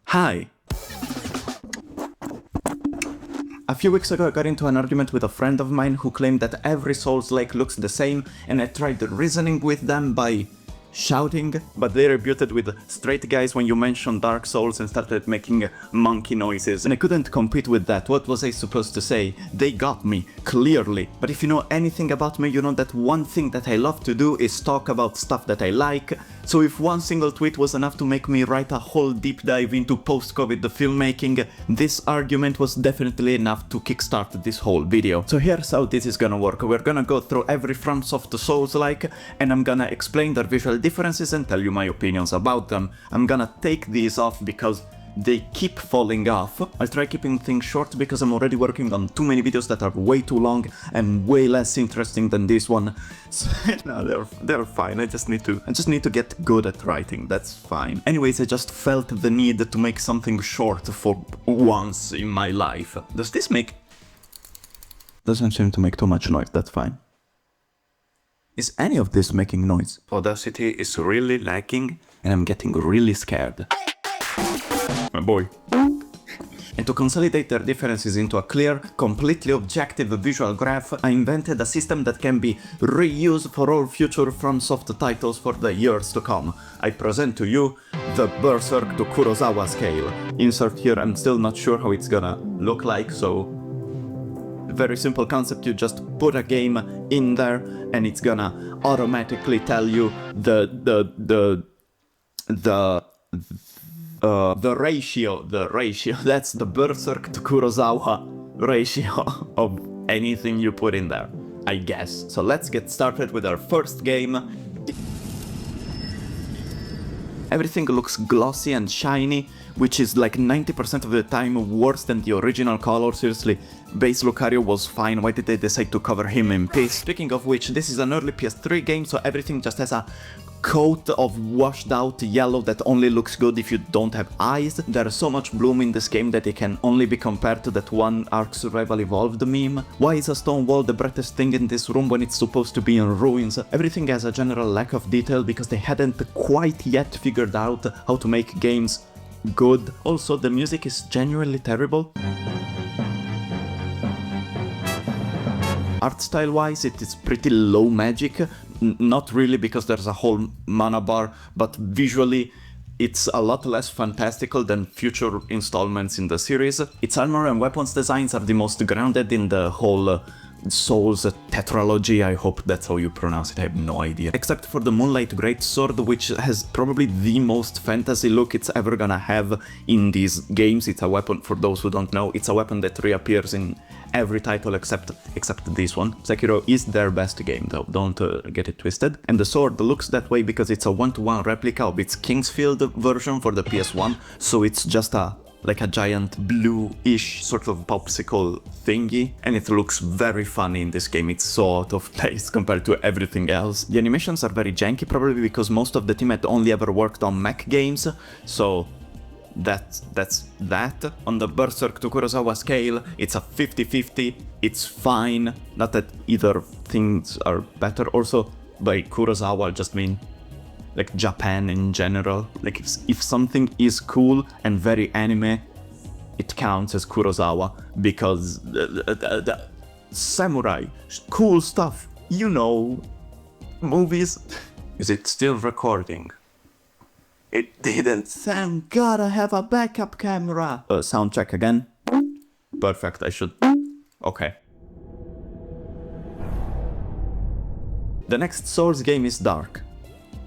Hi! A few weeks ago I got into an argument with a friend of mine who claimed that every Souls-like looks the same, and I tried reasoning with them by shouting, but they rebutted with straight guys when you mentioned Dark Souls and started making monkey noises, and I couldn't compete with that. What was I supposed to say? They got me, clearly. But if you know anything about me, you know that one thing that I love to do is talk about stuff that I like, so if one single tweet was enough to make me write a whole deep dive into post-COVID filmmaking, this argument was definitely enough to kickstart this whole video. So here's how this is gonna work. We're gonna go through every FromSoft Souls-like, and I'm gonna explain their visual differences and tell you my opinions about them. I'm gonna take these off because they keep falling off. I'll try keeping things short because I'm already working on too many videos that are way too long and way less interesting than this one. So, no, they're fine. I just need to get good at writing. That's fine. Anyways, I just felt the need to make something short for once in my life. Does this make... Doesn't seem to make too much noise. That's fine. Is any of this making noise? Audacity is really lagging and I'm getting really scared. My boy. And to consolidate their differences into a clear, completely objective visual graph, I invented a system that can be reused for all future FromSoft titles for the years to come. I present to you the Berserk to Kurosawa scale. Insert here, I'm still not sure how it's gonna look like, so... Very simple concept, you just put a game in there and it's gonna automatically tell you the ratio, that's the Berserk to Kurosawa ratio of anything you put in there, I guess. So let's get started with our first game. Everything looks glossy and shiny, which is like 90% of the time worse than the original color. Seriously, base Lucario was fine, why did they decide to cover him in piss? Speaking of which, this is an early PS3 game, so everything just has a coat of washed out yellow that only looks good if you don't have eyes. There's so much bloom in this game that it can only be compared to that one Ark Survival Evolved meme. Why is a stone wall the brightest thing in this room when it's supposed to be in ruins? Everything has a general lack of detail because they hadn't quite yet figured out how to make games good. Also, the music is genuinely terrible. Art style wise, it is pretty low magic. Not really because there's a whole mana bar, but visually it's a lot less fantastical than future installments in the series. Its armor and weapons designs are the most grounded in the whole Souls tetralogy, I hope that's how you pronounce it, I have no idea. Except for the Moonlight Greatsword, which has probably the most fantasy look it's ever gonna have in these games. It's a weapon, for those who don't know, it's a weapon that reappears in every title except this one. Sekiro is their best game though, don't get it twisted. And the sword looks that way because it's a one-to-one replica of its Kingsfield version for the PS1, so it's just like a giant blue-ish sort of popsicle thingy, and it looks very funny in this game. It's so out of place compared to everything else. The animations are very janky, probably because most of the team had only ever worked on mech games, so that's that. On the Berserk to Kurosawa scale, it's a 50-50, it's fine, not that either things are better. Also, by Kurosawa I just mean like Japan in general. Like if something is cool and very anime, it counts as Kurosawa because the samurai, cool stuff, you know, movies. Is it still recording? It didn't. Thank God I have a backup camera. Sound check again. Perfect, I should... Okay. The next Souls game is Dark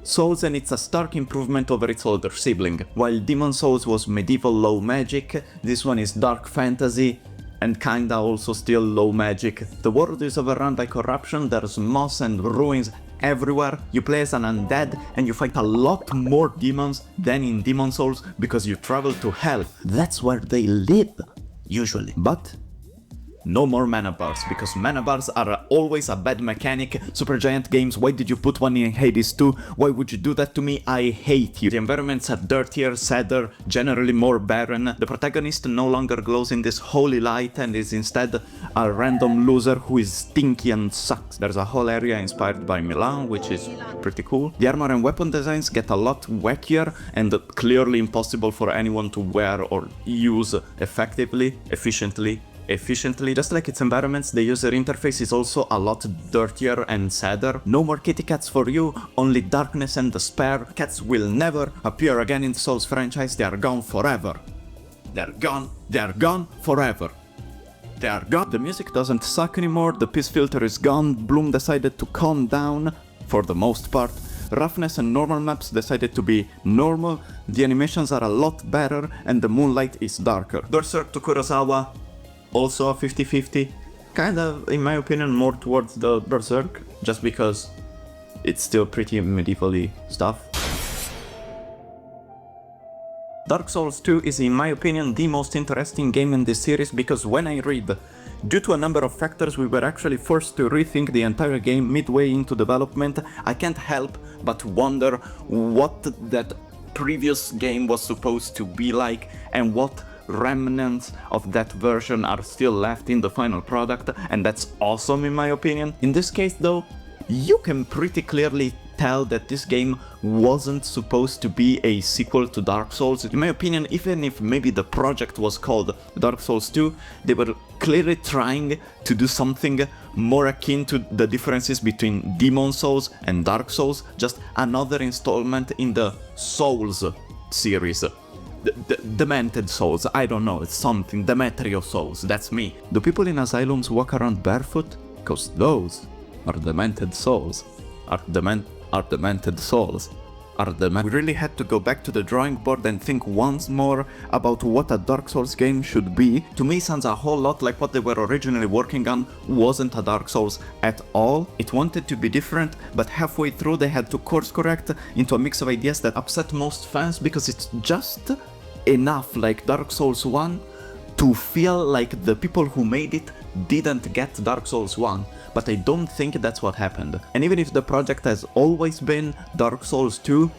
Souls, and it's a stark improvement over its older sibling. While Demon Souls was medieval low magic, this one is dark fantasy and kinda also still low magic. The world is overrun by corruption, there's moss and ruins everywhere. You play as an undead and you fight a lot more demons than in Demon Souls because you travel to hell. That's where they live, usually. But no more mana bars, because mana bars are always a bad mechanic. Supergiant Games, why did you put one in Hades 2? Why would you do that to me? I hate you. The environments are dirtier, sadder, generally more barren. The protagonist no longer glows in this holy light and is instead a random loser who is stinky and sucks. There's a whole area inspired by Milan, which is pretty cool. The armor and weapon designs get a lot wackier and clearly impossible for anyone to wear or use effectively, efficiently, just like its environments. The user interface is also a lot dirtier and sadder. No more kitty cats for you, only darkness and despair. Cats will never appear again in the Souls franchise, they are gone forever. They're gone forever. They are gone. The music doesn't suck anymore, the peace filter is gone, Bloom decided to calm down, for the most part. Roughness and normal maps decided to be normal, the animations are a lot better, and the moonlight is darker. Berserk to Kurosawa, also a 50-50, kinda, in my opinion, more towards the Berserk, just because it's still pretty medievally stuff. Dark Souls 2 is, in my opinion, the most interesting game in this series, because when I read, due to a number of factors we were actually forced to rethink the entire game midway into development, I can't help but wonder what that previous game was supposed to be like, and what remnants of that version are still left in the final product, and that's awesome in my opinion. In this case though, you can pretty clearly tell that this game wasn't supposed to be a sequel to Dark Souls. In my opinion, even if maybe the project was called Dark Souls 2, they were clearly trying to do something more akin to the differences between Demon Souls and Dark Souls, just another installment in the Souls series. Demented Souls, I don't know, it's something, Demetrio Souls, that's me. Do people in asylums walk around barefoot? Cause those are demented souls. Are demented souls. We really had to go back to the drawing board and think once more about what a Dark Souls game should be. To me, sounds a whole lot like what they were originally working on wasn't a Dark Souls at all. It wanted to be different, but halfway through they had to course correct into a mix of ideas that upset most fans, because it's just enough like Dark Souls 1 to feel like the people who made it didn't get Dark Souls 1. But I don't think that's what happened. And even if the project has always been Dark Souls 2,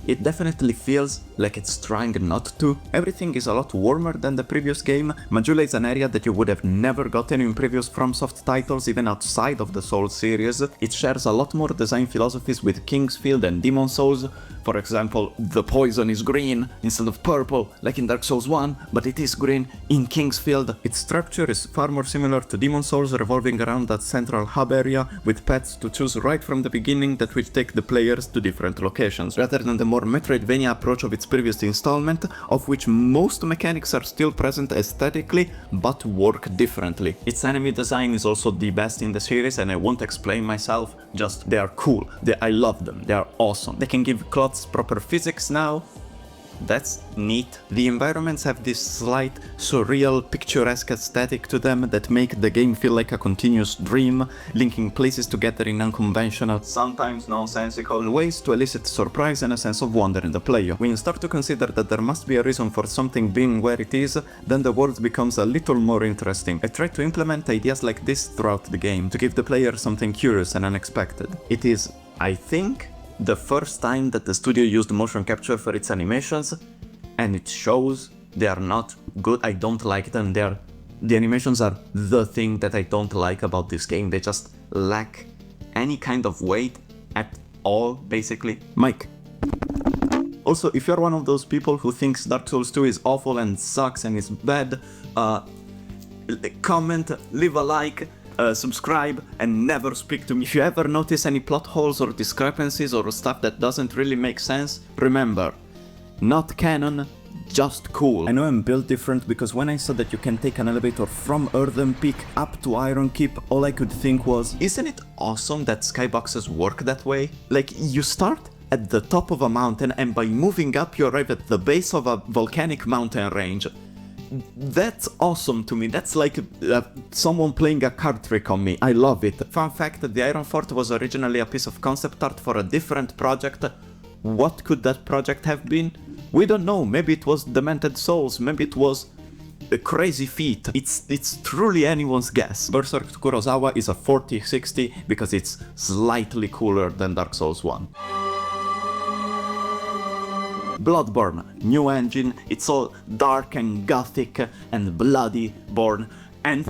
it definitely feels like it's trying not to. Everything is a lot warmer than the previous game. Majula is an area that you would have never gotten in previous FromSoft titles, even outside of the Souls series. It shares a lot more design philosophies with Kingsfield and Demon Souls. For example, the poison is green instead of purple, like in Dark Souls 1, but it is green in Kingsfield. Its structure is far more similar to Demon Souls, revolving around that central hub area, with paths to choose right from the beginning that will take the players to different locations, rather than the more Metroidvania approach of its previous installment, of which most mechanics are still present aesthetically, but work differently. Its enemy design is also the best in the series, and I won't explain myself, just they are cool, I love them, they are awesome. They can give cloths proper physics now. That's neat. The environments have this slight, surreal, picturesque aesthetic to them that make the game feel like a continuous dream, linking places together in unconventional, sometimes nonsensical ways to elicit surprise and a sense of wonder in the player. When you start to consider that there must be a reason for something being where it is, then the world becomes a little more interesting. I try to implement ideas like this throughout the game, to give the player something curious and unexpected. It is, I think, the first time that the studio used motion capture for its animations, and it shows. They are not good, I don't like them, the animations are the thing that I don't like about this game. They just lack any kind of weight at all, basically. Mike. Also, if you're one of those people who thinks Dark Souls 2 is awful and sucks and is bad, comment, leave a like, subscribe, and never speak to me. If you ever notice any plot holes or discrepancies or stuff that doesn't really make sense, remember, not canon, just cool. I know I'm built different, because when I saw that you can take an elevator from Earthen Peak up to Iron Keep, all I could think was, isn't it awesome that skyboxes work that way? Like, you start at the top of a mountain, and by moving up you arrive at the base of a volcanic mountain range. That's awesome to me. That's like someone playing a card trick on me. I love it. Fun fact, the Iron Fort was originally a piece of concept art for a different project. What could that project have been? We don't know. Maybe it was Demented Souls, maybe it was a crazy feat. It's truly anyone's guess. Berserk to Kurosawa is a 40/60 because it's slightly cooler than Dark Souls 1. Bloodborne, new engine, it's all dark and gothic and bloody born, and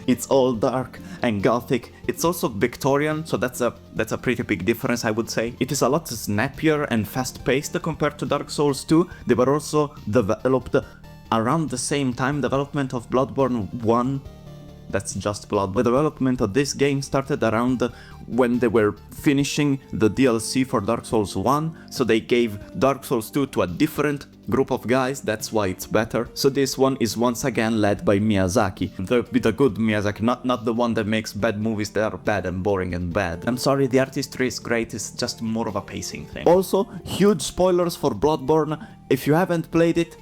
it's all dark and gothic. It's also Victorian, so that's a pretty big difference, I would say. It is a lot snappier and fast-paced compared to Dark Souls 2. They were also developed around the same time development of Bloodborne 1. That's just Bloodborne. The development of this game started around when they were finishing the DLC for Dark Souls 1, so they gave Dark Souls 2 to a different group of guys, that's why it's better. So this one is once again led by Miyazaki, the good Miyazaki, not the one that makes bad movies that are bad and boring and bad. I'm sorry, the artistry is great, it's just more of a pacing thing. Also, huge spoilers for Bloodborne. If you haven't played it,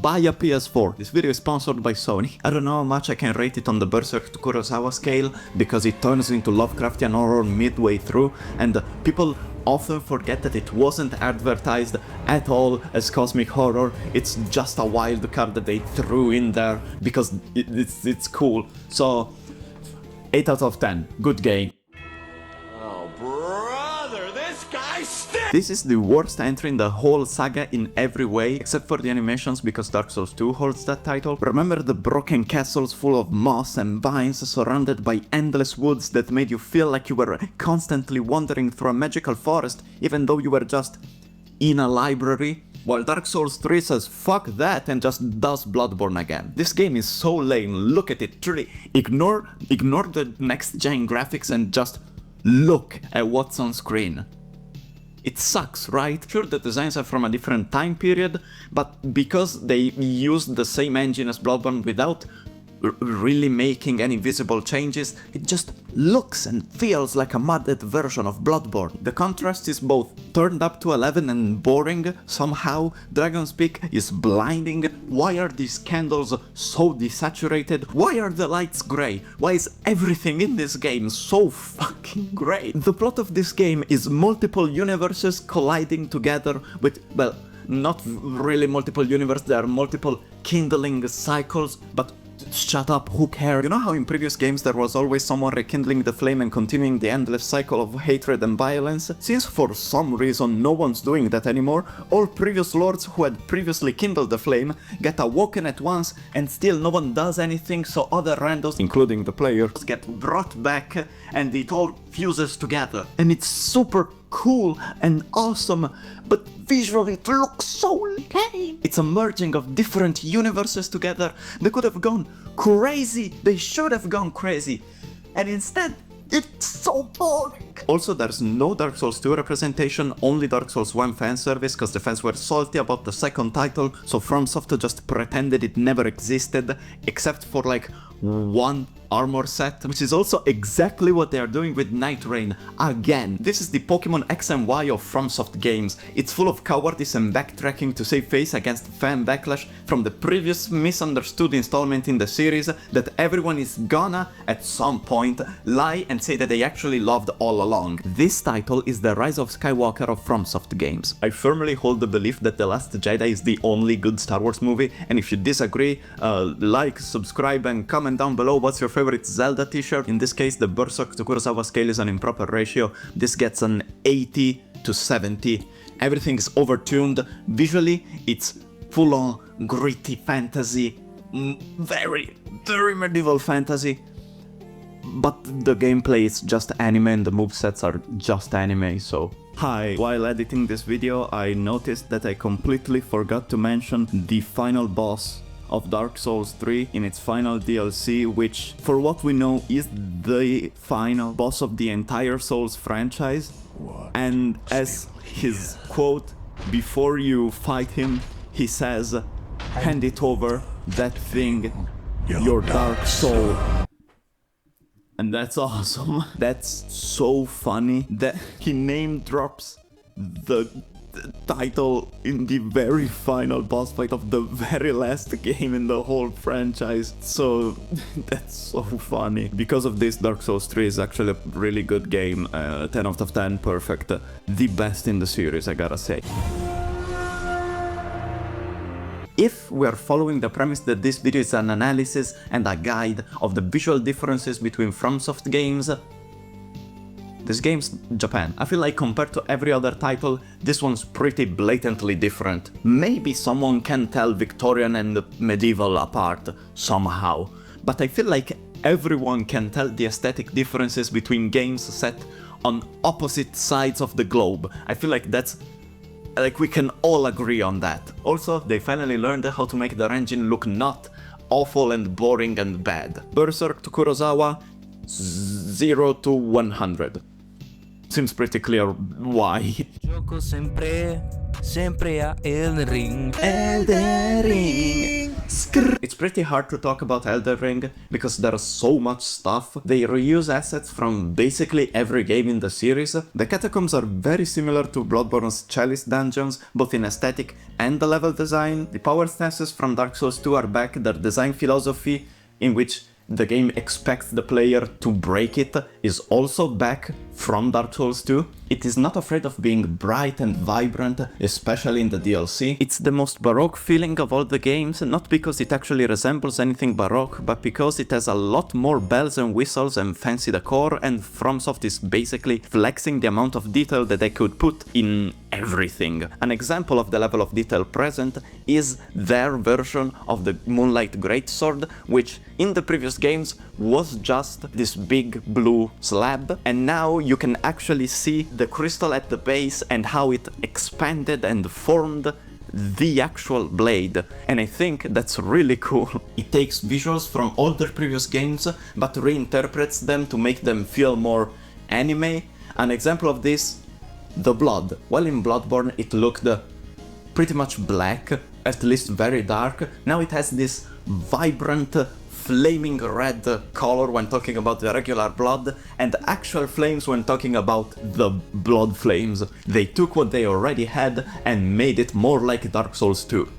buy a PS4. This video is sponsored by Sony. I don't know how much I can rate it on the Berserk to Kurosawa scale, because it turns into Lovecraftian horror midway through, and people often forget that it wasn't advertised at all as cosmic horror. It's just a wild card that they threw in there because it's cool. So 8 out of 10. Good game. This is the worst entry in the whole saga in every way, except for the animations, because Dark Souls 2 holds that title. Remember the broken castles full of moss and vines surrounded by endless woods that made you feel like you were constantly wandering through a magical forest, even though you were just in a library? While Dark Souls 3 says fuck that and just does Bloodborne again. This game is so lame, look at it, truly. Ignore the next gen graphics and just look at what's on screen. It sucks, right? Sure, the designs are from a different time period, but because they used the same engine as Bloodborne without really making any visible changes, it just looks and feels like a modded version of Bloodborne. The contrast is both turned up to 11 and boring somehow. Dragon's Peak is blinding. Why are these candles so desaturated? Why are the lights grey? Why is everything in this game so fucking grey? The plot of this game is multiple universes colliding together with, well, not really multiple universes, there are multiple kindling cycles, but shut up, who cares? You know how in previous games there was always someone rekindling the flame and continuing the endless cycle of hatred and violence? Since for some reason no one's doing that anymore, all previous lords who had previously kindled the flame get awoken at once, and still no one does anything, so other randos, including the players, get brought back and it all fuses together. And it's super cool and awesome, but visually it looks so lame. It's a merging of different universes together. They could have gone crazy, they should have gone crazy, and instead it's so boring. Also, there's no Dark Souls 2 representation, only Dark Souls 1 fan service, because the fans were salty about the second title, so FromSoft just pretended it never existed, except for like one armor set, which is also exactly what they are doing with Nightreign again. This is the Pokemon X and Y of FromSoft games. It's full of cowardice and backtracking to save face against fan backlash from the previous misunderstood installment in the series that everyone is gonna, at some point, lie and say that they actually loved all along. This title is the Rise of Skywalker of FromSoft games. I firmly hold the belief that The Last Jedi is the only good Star Wars movie, and if you disagree, like, subscribe and comment down below what's your favorite Zelda t-shirt. In this case, the Berserk to Kurosawa scale is an improper ratio. This gets an 80 to 70. Everything's overtuned. Visually, it's full-on gritty fantasy. Very, very medieval fantasy. But the gameplay is just anime and the movesets are just anime, so... Hi, while editing this video, I noticed that I completely forgot to mention the final boss of Dark Souls 3 in its final DLC, which, for what we know, is the final boss of the entire Souls franchise. And as his quote, before you fight him, he says, "Hand it over, that thing, your dark soul." And that's awesome. That's so funny that he name drops the title in the very final boss fight of the very last game in the whole franchise. So that's so funny. Because of this, Dark Souls 3 is actually a really good game. 10 out of 10, perfect. The best in the series, I gotta say. If we are following the premise that this video is an analysis and a guide of the visual differences between FromSoft games, this game's Japan. I feel like compared to every other title, this one's pretty blatantly different. Maybe someone can tell Victorian and medieval apart somehow, but I feel like everyone can tell the aesthetic differences between games set on opposite sides of the globe. I feel like that's... like we can all agree on that. Also, they finally learned how to make their engine look not awful and boring and bad. Berserk to Kurosawa, 0 to 100. Seems pretty clear why. Gioco sempre a Elden Ring. Elden Ring! It's pretty hard to talk about Elden Ring because there's so much stuff. They reuse assets from basically every game in the series. The catacombs are very similar to Bloodborne's Chalice dungeons, both in aesthetic and the level design. The power stances from Dark Souls 2 are back. Their design philosophy, in which the game expects the player to break it, is also back from Dark Souls 2. It is not afraid of being bright and vibrant, especially in the DLC. It's the most baroque feeling of all the games, not because it actually resembles anything baroque, but because it has a lot more bells and whistles and fancy decor, and FromSoft is basically flexing the amount of detail that they could put in everything. An example of the level of detail present is their version of the Moonlight Greatsword, which in the previous games was just this big blue slab, and now you can actually see the crystal at the base and how it expanded and formed the actual blade, and I think that's really cool. It takes visuals from all the previous games but reinterprets them to make them feel more anime. An example of this, the blood. While in Bloodborne it looked pretty much black, at least very dark, now it has this vibrant flaming red color when talking about the regular blood, and actual flames when talking about the blood flames. They took what they already had and made it more like Dark Souls 2.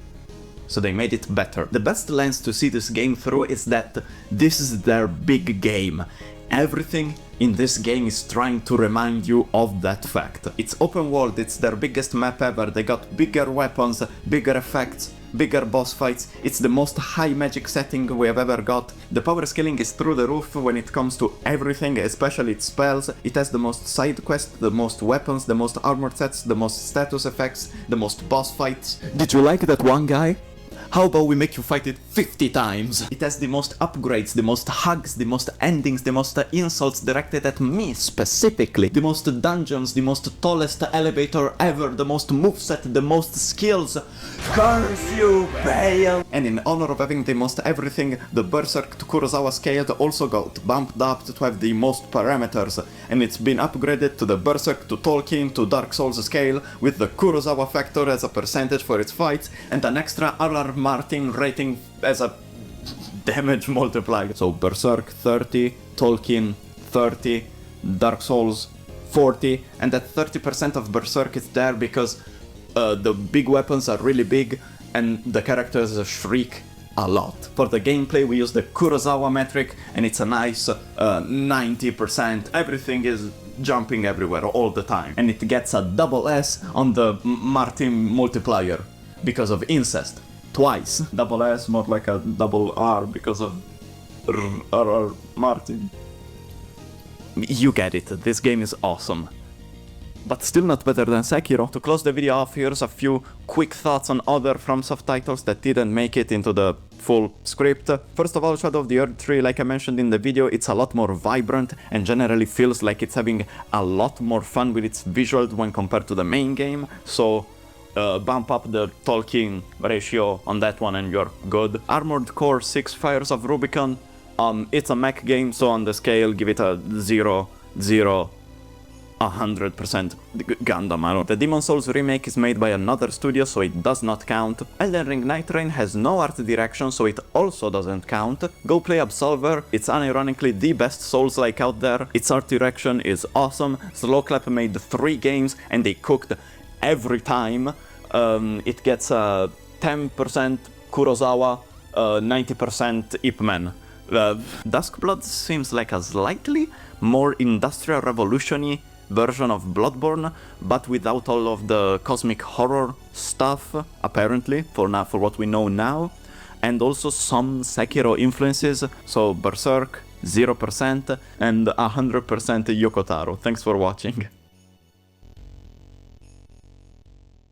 So they made it better. The best lens to see this game through is that this is their big game. Everything in this game is trying to remind you of that fact. It's open world, it's their biggest map ever, they got bigger weapons, bigger effects, bigger boss fights, it's the most high magic setting we have ever got. The power scaling is through the roof when it comes to everything, especially its spells. It has the most side quests, the most weapons, the most armor sets, the most status effects, the most boss fights. Did you like that one guy? How about we make you fight it 50 times? It has the most upgrades, the most hugs, the most endings, the most insults directed at me specifically, the most dungeons, the most tallest elevator ever, the most moveset, the most skills. Curse you, Bale! And in honor of having the most everything, the Berserk to Kurosawa scale also got bumped up to have the most parameters, and it's been upgraded to the Berserk to Tolkien to Dark Souls scale with the Kurosawa factor as a percentage for its fights, and an extra R.R. Martin rating as a damage multiplier. So Berserk 30, Tolkien 30, Dark Souls 40, and that 30% of Berserk is there because the big weapons are really big and the characters shriek a lot. For the gameplay we use the Kurosawa metric, and it's a nice 90%. Everything is jumping everywhere all the time, and it gets a double S on the Martin multiplier because of incest. Twice. Double S, more like a double R because of R.R. Martin. You get it, this game is awesome. But still not better than Sekiro. To close the video off, here's a few quick thoughts on other FromSoft titles that didn't make it into the full script. First of all, Shadow of the Erdtree, like I mentioned in the video, it's a lot more vibrant and generally feels like it's having a lot more fun with its visuals when compared to the main game, so bump up the Tolkien ratio on that one and you're good. Armored Core 6 Fires of Rubicon, it's a mech game, so on the scale give it a 0, 0, 100% Gundam. I don't. The Demon Souls remake is made by another studio, so it does not count. Elden Ring Nightreign has no art direction, so it also doesn't count. Go play Absolver, it's unironically the best Souls-like out there. Its art direction is awesome. Slowclap made 3 games and they cooked every time. It gets 10% Kurosawa, 90% Ip Man. Duskblood seems like a slightly more industrial revolution-y version of Bloodborne, but without all of the cosmic horror stuff, apparently, for what we know now, and also some Sekiro influences, so Berserk, 0%, and 100% Yoko Taro. Thanks for watching.